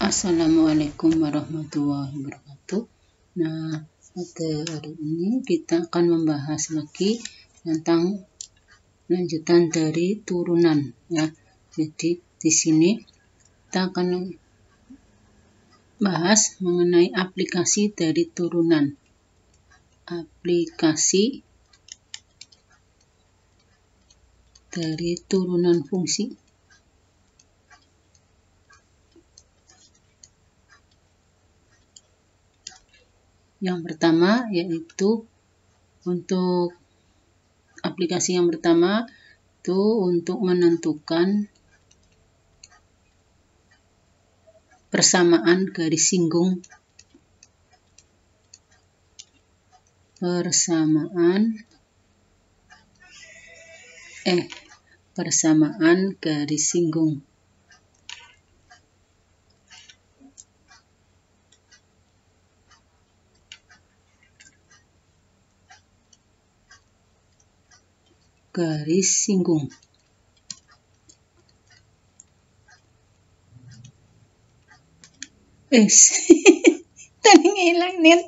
Assalamualaikum warahmatullahi wabarakatuh. Nah, pada hari ini kita akan membahas lagi tentang lanjutan dari turunan ya. Jadi di sini kita akan bahas mengenai aplikasi dari turunan. Aplikasi dari turunan fungsi. Yang pertama yaitu untuk aplikasi yang pertama itu untuk menentukan persamaan garis singgung. Persamaan garis singgung. Garis singgung. Tadi ngilang nih.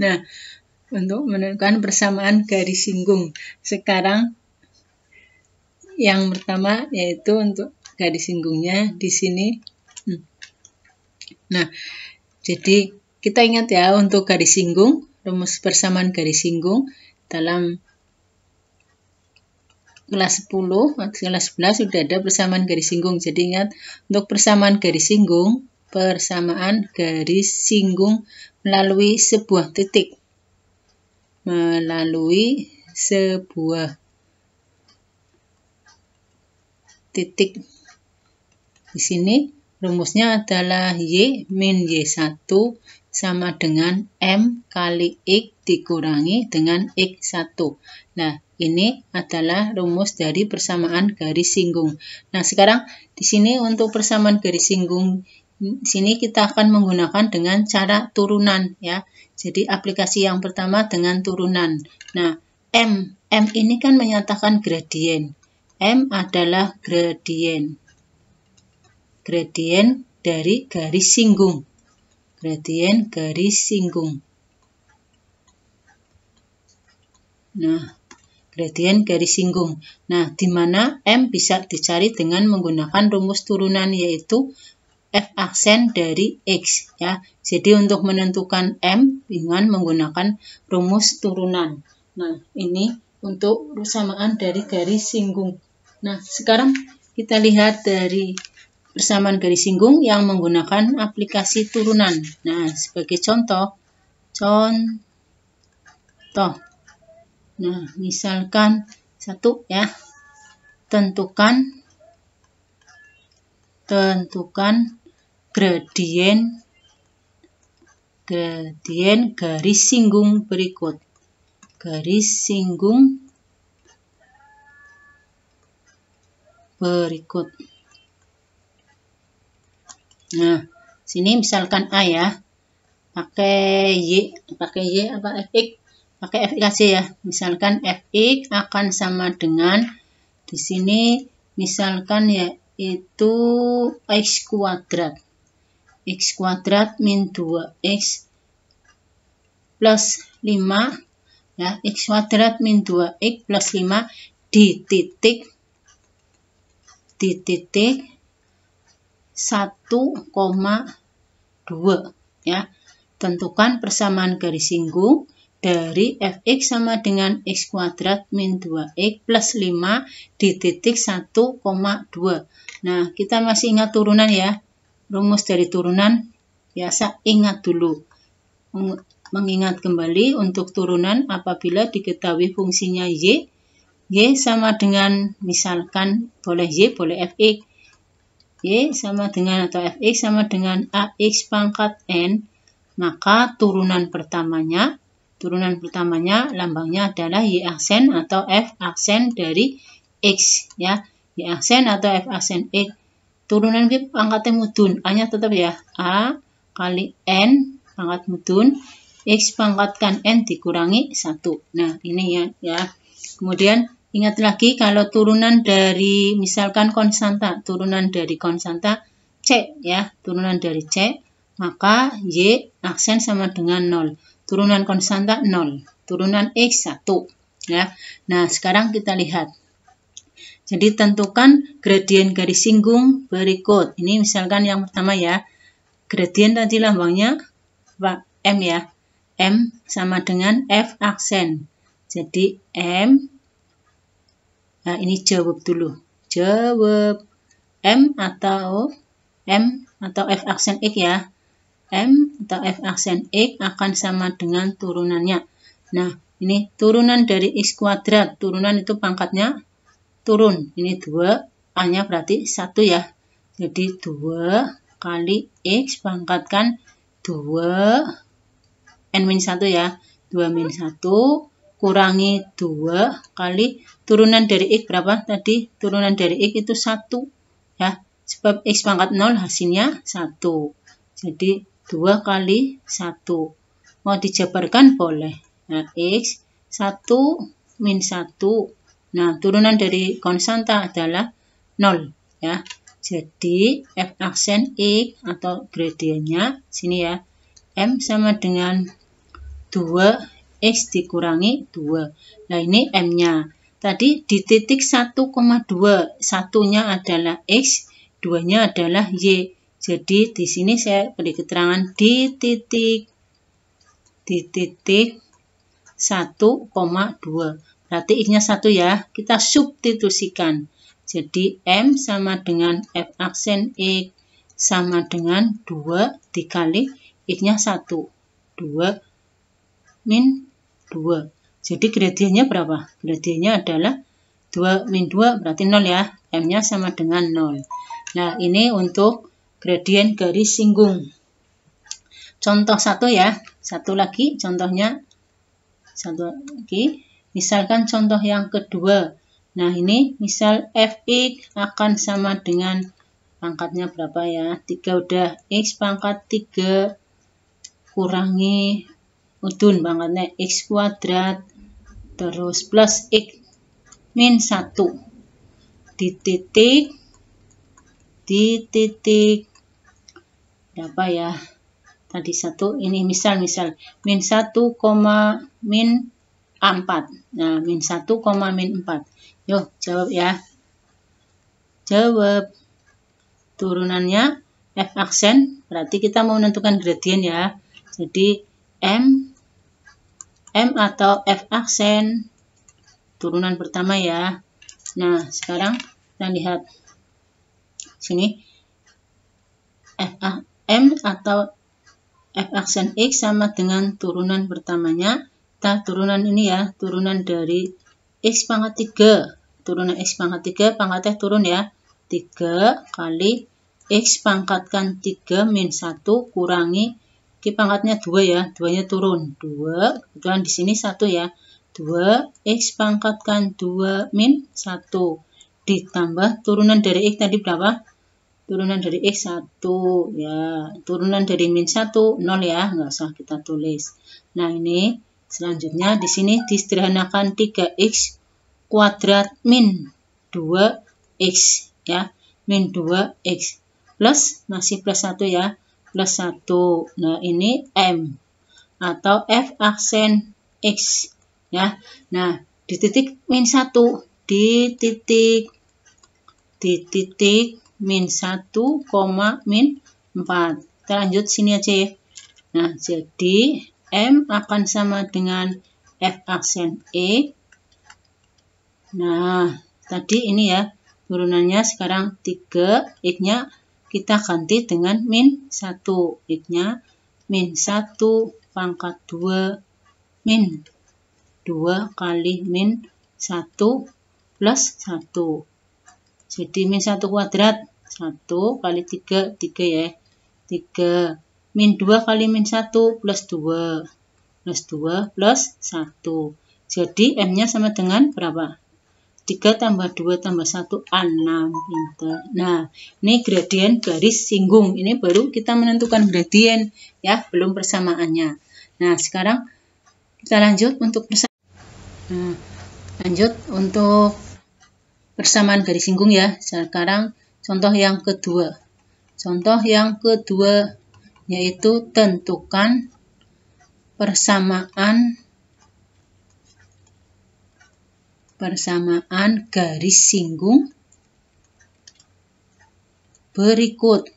Nah, untuk menentukan persamaan garis singgung. Sekarang yang pertama yaitu untuk garis singgungnya di sini. Nah, jadi kita ingat ya untuk garis singgung, rumus persamaan garis singgung dalam kelas 10 atau kelas 11 sudah ada persamaan garis singgung. Jadi ingat untuk persamaan garis singgung melalui sebuah titik. Melalui sebuah titik. Di sini rumusnya adalah Y min Y1 sama dengan M kali X dikurangi dengan X1. Nah, ini adalah rumus dari persamaan garis singgung. Nah, sekarang di sini untuk persamaan garis singgung, di sini kita akan menggunakan dengan cara turunan ya. Jadi aplikasi yang pertama dengan turunan. Nah, M ini kan menyatakan gradien. M adalah gradien dari garis singgung. Gradien garis singgung. Nah, gradien garis singgung. Nah, di mana M bisa dicari dengan menggunakan rumus turunan yaitu F aksen dari X ya. Jadi untuk menentukan M dengan menggunakan rumus turunan. Nah, ini untuk persamaan dari garis singgung. Nah, sekarang kita lihat dari persamaan garis singgung yang menggunakan aplikasi turunan. Nah, sebagai contoh. Nah, misalkan satu ya. Tentukan gradien garis singgung berikut. Garis singgung berikut. Nah, sini misalkan A ya. Pakai Y apa Fx? Pakai Fx aja ya. Misalkan Fx akan sama dengan di sini misalkan yaitu X kuadrat. X kuadrat min 2X plus 5 ya. X kuadrat min 2X plus 5 di titik 1,2 ya. Tentukan persamaan garis singgung dari Fx sama dengan X kuadrat min 2X plus 5 di titik 1,2. Nah, kita masih ingat turunan ya. Rumus dari turunan biasa ingat dulu. Mengingat kembali untuk turunan apabila diketahui fungsinya Y sama dengan misalkan boleh Y boleh Fx. Y sama dengan atau Fx sama dengan AX pangkat N, maka turunan pertamanya lambangnya adalah Y aksen atau F aksen dari X ya. Y aksen atau F aksen X. Turunan ini pangkatnya mudun, A-nya tetap ya. A kali N pangkat mudun, X pangkat kan N dikurangi 1. Nah, ini ya. Kemudian ingat lagi kalau turunan dari misalkan konstanta, turunan dari konstanta C ya, turunan dari C, maka Y aksen sama dengan 0. Turunan konstanta 0, turunan X 1 ya. Nah, sekarang kita lihat. Jadi tentukan gradien garis singgung berikut. Ini misalkan yang pertama ya. Gradien tadi lambangnya M ya. M sama dengan F aksen. Jadi M. Nah, ini jawab dulu. Jawab M atau F aksen X ya. M atau F aksen X akan sama dengan turunannya. Nah, ini turunan dari X kuadrat. Turunan itu pangkatnya turun. Ini 2, A-nya berarti 1 ya. Jadi 2 kali X pangkatkan 2, N-1 ya. 2-1 kurangi 2 kali turunan dari X berapa tadi? Turunan dari X itu 1 ya. Sebab X pangkat 0 hasilnya 1. Jadi 2 kali 1. Mau dijabarkan boleh. Nah, X 1 min 1. Nah, turunan dari konstanta adalah 0 ya. Jadi F aksen X atau gradiennya sini ya. M sama dengan 2X dikurangi 2. Nah, ini M-nya. Tadi di titik 1,2. Satunya adalah X, 2-nya adalah Y. Jadi di sini saya beri keterangan di titik 1,2. Berarti X-nya 1 ya. Kita substitusikan. Jadi M sama dengan F aksen X sama dengan 2 dikali X-nya 1. 2 min 2. Jadi gradiennya berapa? Gradiennya adalah 2 min 2 berarti 0 ya. M-nya sama dengan 0. Nah, ini untuk gradien garis singgung. Contoh 1 ya. Satu lagi contohnya. Satu lagi. Misalkan contoh yang kedua. Nah, ini misal Fx akan sama dengan pangkatnya berapa ya? 3 udah. X pangkat 3 kurangi udun pangkatnya X kuadrat. Terus plus X min 1. Di titik berapa ya? Tadi 1, ini misal min 1, min 4. Nah, min 1, min 4. Yuk, jawab ya. Jawab. Turunannya F aksen, berarti kita mau menentukan gradien ya. Jadi M atau F aksen, turunan pertama ya. Nah, sekarang kita lihat sini. M atau F aksen X sama dengan turunan pertamanya. Kita turunan ini ya, turunan dari X pangkat 3. Turunan X pangkat 3, pangkatnya turun ya. 3 kali X pangkatkan 3 min 1 kurangi Q pangkatnya 2 ya. 2-nya turun. 2, kebetulan di sini 1 ya. 2 X pangkatkan 2 min 1. Ditambah turunan dari X tadi berapa? Turunan dari X 1 ya. Turunan dari min 1 0 ya, nggak usah kita tulis. Nah, ini selanjutnya di sini disederhanakan 3X kuadrat min 2X ya. Min 2X plus masih plus 1 ya. Plus 1. Nah, ini M atau F aksen X ya. Nah, di titik min 1 di titik min 1, min 4. Kita lanjut sini aja ya. Nah, jadi M akan sama dengan F aksen E. Nah, tadi ini ya, turunannya sekarang 3, X-nya kita ganti dengan min 1. X-nya min 1 pangkat 2 min 2 kali min 1 plus 1. Jadi min 1 kuadrat, 1 kali 3, 3 ya. 3. Min 2 kali min 1 plus 2. Plus 2 plus 1. Jadi M-nya sama dengan berapa? 3 tambah 2 tambah 1, 6. Pinter. Nah, ini gradien garis singgung. Ini baru kita menentukan gradien, ya, belum persamaannya. Nah, sekarang kita lanjut untuk persamaan. Nah, Lanjut untuk persamaan garis singgung ya. Sekarang contoh yang kedua. Contoh yang kedua yaitu tentukan persamaan garis singgung berikut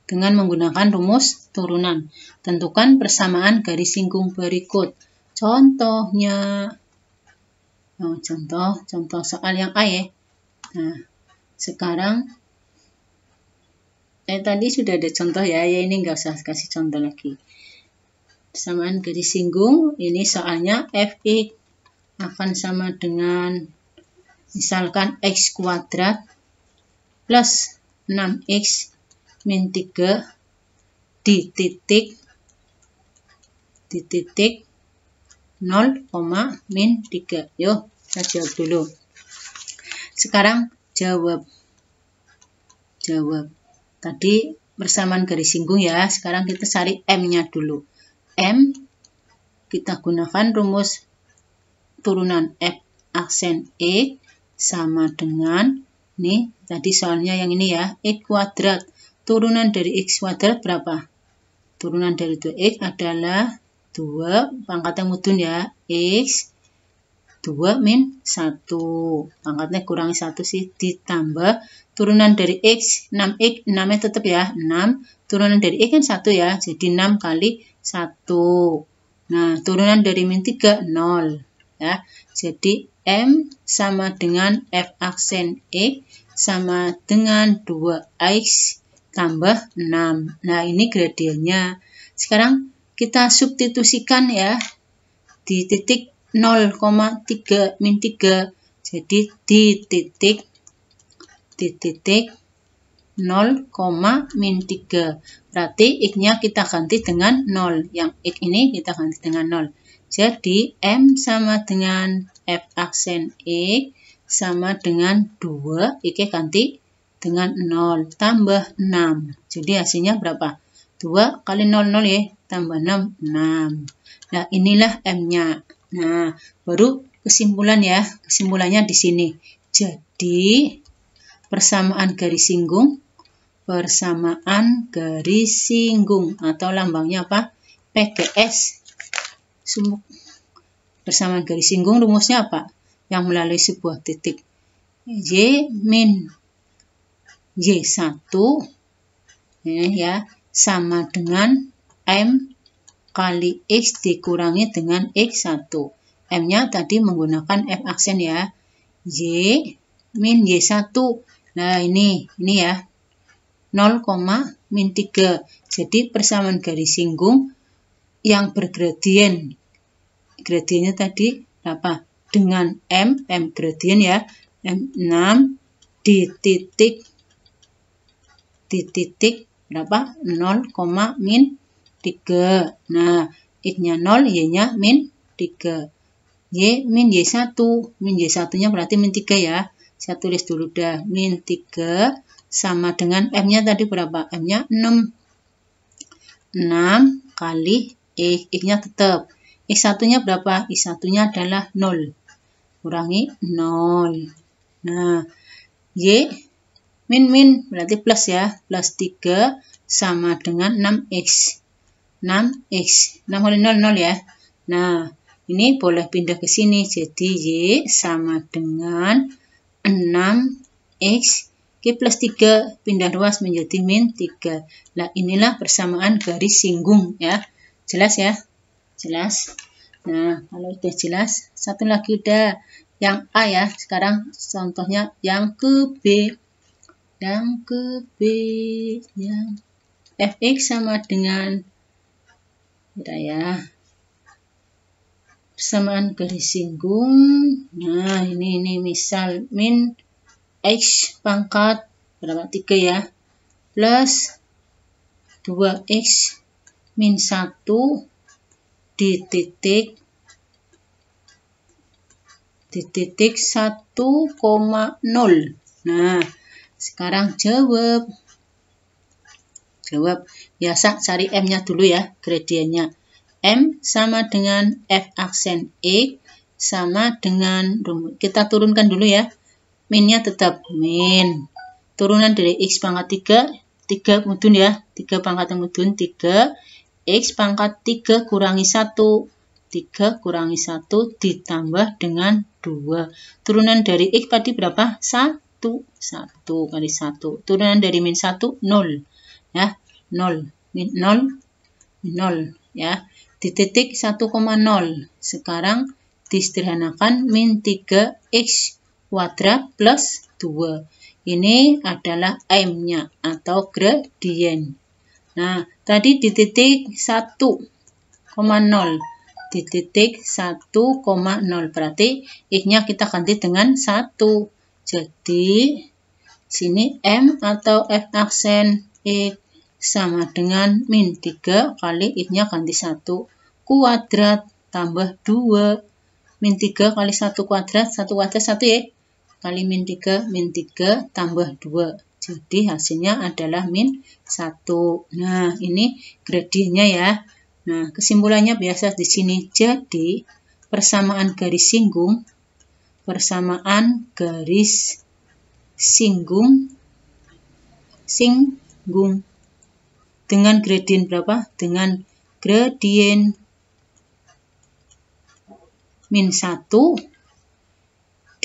dengan menggunakan rumus turunan. Tentukan persamaan garis singgung berikut. Contohnya, contoh soal yang A ya. Nah, sekarang tadi sudah ada contoh ya, ini nggak usah kasih contoh lagi. Persamaan garis singgung, ini soalnya fx akan sama dengan misalkan x kuadrat plus 6x min 3 di titik 0, min 3. Yuk, kita jawab dulu. Sekarang jawab. Tadi persamaan garis singgung ya. Sekarang kita cari M-nya dulu. M kita gunakan rumus turunan F aksen X sama dengan nih tadi soalnya yang ini ya, X kuadrat. Turunan dari X kuadrat berapa? Turunan dari 2X adalah 2 pangkatnya mudun ya, X 2 min 1. Pangkatnya kurangi 1 sih, ditambah turunan dari X 6X, 6-nya tetap ya, 6. Turunan dari X kan 1 ya, jadi 6 kali 1. Nah, turunan dari min 3 0 ya. Jadi M sama dengan F aksen X sama dengan 2X tambah 6. Nah, ini gradiennya. Sekarang kita substitusikan ya di titik 0,3 min 3. Jadi di titik 0, min 3. Berarti X-nya kita ganti dengan 0. Yang X ini kita ganti dengan 0. Jadi M sama dengan F aksen X sama dengan 2. X ganti dengan 0. Tambah 6. Jadi hasilnya berapa? 2 kali 0, 0 ya. Tambah 6, 6. Nah, inilah M-nya. Nah, baru kesimpulan ya. Kesimpulannya di sini. Jadi, persamaan garis singgung atau lambangnya apa? PGS. Persamaan garis singgung rumusnya apa? Yang melalui sebuah titik Y min Y1 ya, sama dengan M kali X dikurangi dengan X1. M-nya tadi menggunakan F aksen ya. Y min Y1. Nah, ini ya. 0, min 3. Jadi persamaan garis singgung yang bergradien. Gradiennya tadi apa? Dengan M gradien ya. M6 di titik berapa? 0, min 3. Nah, X-nya 0, Y-nya min 3. Y min Y1. Min Y1-nya berarti min 3 ya. Saya tulis dulu dah. Min 3 sama dengan M-nya tadi berapa? M-nya 6. 6 kali X. X-nya tetap. X1-nya berapa? X1-nya adalah 0. Kurangi 0. Nah, Y min berarti plus ya. Plus 3 sama dengan 6X. 6X. 6 kali 0, 0 ya. Nah, ini boleh pindah ke sini. Jadi Y sama dengan 6X. Plus 3 pindah ruas menjadi min 3. Nah, inilah persamaan garis singgung ya. Jelas ya? Jelas. Nah, kalau udah jelas, satu lagi udah yang A ya. Sekarang contohnya yang ke B. Yang ke B ya. Fx sama dengan ya. Persamaan garis singgung. Nah, ini misal min X pangkat berapa? 3 ya. Plus 2X min 1 di titik 1,0. Nah, sekarang jawab. Biasa cari M-nya dulu ya, gradiennya. M sama dengan F aksen X sama dengan rumus. Kita turunkan dulu ya. Minnya tetap min. Turunan dari X pangkat 3 mudun ya. 3 pangkat mudun 3. X pangkat 3 kurangi 1. 3 kurangi 1 ditambah dengan 2. Turunan dari X tadi berapa? 1. 1 kali 1. Turunan dari min 1, 0. Ya, 0. Min 0, 0. Ya, di titik 1,0. Sekarang disederhanakan min 3x kuadrat plus 2. Ini adalah M-nya atau gradien. Nah, tadi di titik 1,0. Di titik 1,0 berarti X-nya kita ganti dengan 1. Jadi sini M atau F aksen X sama dengan min 3 kali X-nya ganti 1 kuadrat tambah 2. Min 3 kali 1 kuadrat 1 ya. Kali min 3 tambah 2. Jadi hasilnya adalah min 1. Nah, ini gradiennya ya. Nah, kesimpulannya biasa di sini. Jadi, persamaan garis singgung dengan gradien berapa? Dengan gradien min 1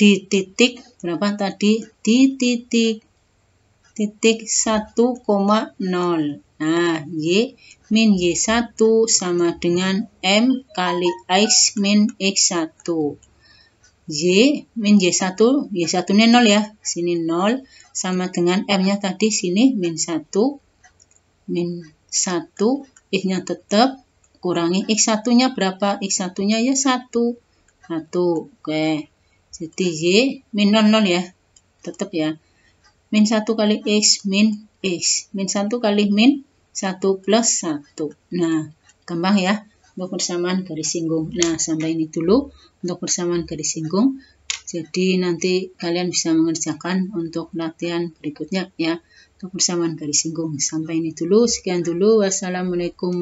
di titik berapa tadi? Di titik 1,0. Nah, min Y1 sama dengan M kali X min X1. Y min Y1 nya 0 ya. Sini 0 sama dengan M-nya tadi sini min 1. Min 1, X-nya tetap kurangi X1-nya berapa? X1-nya ya 1. Oke. Jadi Y min 0 ya. Tetap ya. Min 1 kali X min X. Min 1 kali min 1 plus 1. Nah, gampang ya untuk persamaan garis singgung. Nah, sampai ini dulu untuk persamaan garis singgung. Jadi nanti kalian bisa mengerjakan untuk latihan berikutnya ya. Untuk persamaan garis singgung. Sampai ini dulu. Sekian dulu. Wassalamualaikum.